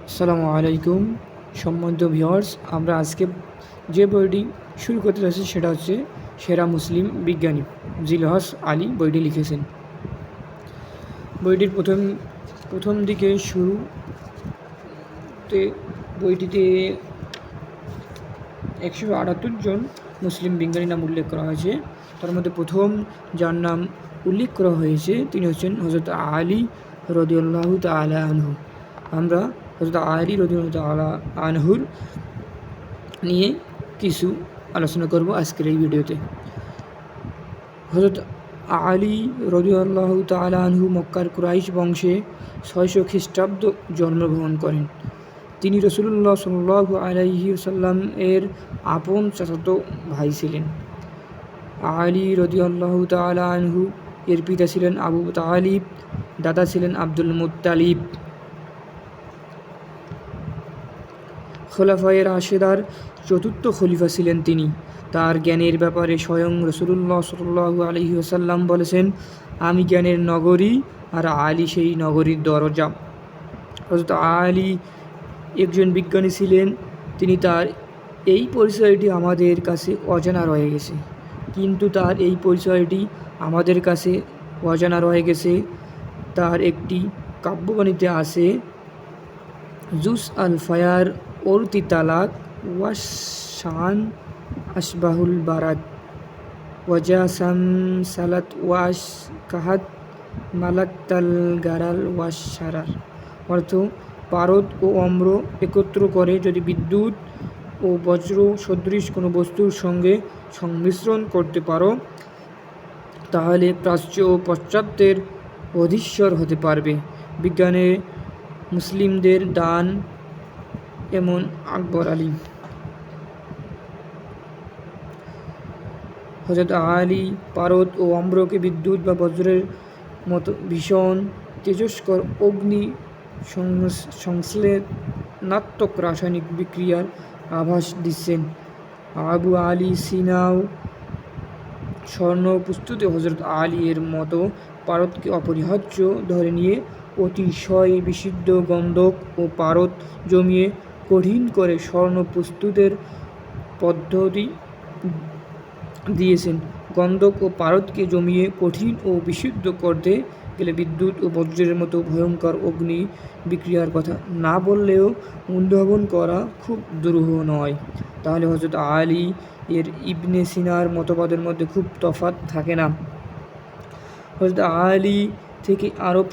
আসসালামু আলাইকুম সম্মানিত ভিউয়ার্স, আমরা আজকে যে বইটি শুরু করতে যাচ্ছি সেটা হচ্ছে সেরা মুসলিম বিজ্ঞানী জিলহস আলী বইটি লিখেছেন। বইটির প্রথম দিকে শুরুতে বইটিতে 178 জন মুসলিম বিজ্ঞানী নাম উল্লেখ করা হয়েছে। তার মধ্যে প্রথম যার নাম উল্লেখ করা হয়েছে তিনি হচ্ছেন হযরত আলী রাদিয়াল্লাহু তাআলা আনহু। আমরা হযরত আলী রাদিয়াল্লাহু তাআলা আনহুর নিয়ে কিছু আলোচনা করব আজকের এই ভিডিওতে। হযরত আলী রাদিয়াল্লাহু তাআলা আনহু মক্কার কুরাইশ বংশে 600 খ্রিস্টাব্দ জন্মগ্রহণ করেন। তিনি রাসূলুল্লাহ সাল্লাল্লাহু আলাইহি ওয়াসাল্লাম এর আপন চাচাতো ভাই ছিলেন। আলী রাদিয়াল্লাহু তাআলা আনহু এর পিতা ছিলেন আবু তালিব, দাদা ছিলেন আব্দুল মুত্তালিব। খোলাফায়ে রাশেদার চতুর্থ খলিফা ছিলেন তিনি। তার জ্ঞানের ব্যাপারে স্বয়ং রাসূলুল্লাহ সাল্লাল্লাহু আলাইহি ওয়াসাল্লাম বলেছেন, আমি জ্ঞানের নগরী আর আলী সেই নগরীর দরজা। হযরত আলী একজন বিজ্ঞানী ছিলেন। তার এই পরিচয়টি আমাদের কাছে অজানা রয়ে গেছে, কিন্তু তার এই পরিচয়টি আমাদের কাছে অজানা রয়ে গেছে। তার একটি কাব্যবাণীতে আছে, জুস আল ফায়ার ওরতি তালাক ওয়াশান আশবাহুল বারাত ওয়াজাসাম সালাত ওয়াশ কাহাত মালাক্তাল গারাল ওয়াশ সারার। অর্থ, পারদ ও অম্র একত্র করে যদি বিদ্যুৎ ও বজ্র সদৃশ কোনো বস্তুর সঙ্গে সংমিশ্রণ করতে পারো, তাহলে প্রাচ্য ও পাশ্চাত্যের অধীশ্বর হতে পারবে। বিজ্ঞানে মুসলিমদের দান এমন আকবর আলী। হযরত আলী পারদ ও অম্রকে বিদ্যুৎ বা বজ্রের মতো ভীষণ তেজস্কর অগ্নি সংশ্লেষণাত্মক রাসায়নিক বিক্রিয়ার আভাস দিচ্ছেন। আবু আলী সিনাও স্বর্ণ প্রস্তুতে হযরত আলী এর মতো পারদকে অপরিহার্য ধরে নিয়ে অতিশয় বিশুদ্ধ গন্ধক ও পারদ জমিয়ে কঠিন করে স্বর্ণ প্রস্তুতের পদ্ধতি দিয়েছেন। গন্ধক ও পারদকে জমিয়ে কঠিন ও বিশুদ্ধ করতে গেলে বিদ্যুৎ ও বজ্রের মতো ভয়ঙ্কর অগ্নি বিক্রিয়ার কথা না বললেও অনুধাবন করা খুব দুরূহ নয়। তাহলে হযরত আলী এর ইবনে সিনার মতবাদের মধ্যে খুব তফাৎ থাকে না। হযরত আলী থেকে আরব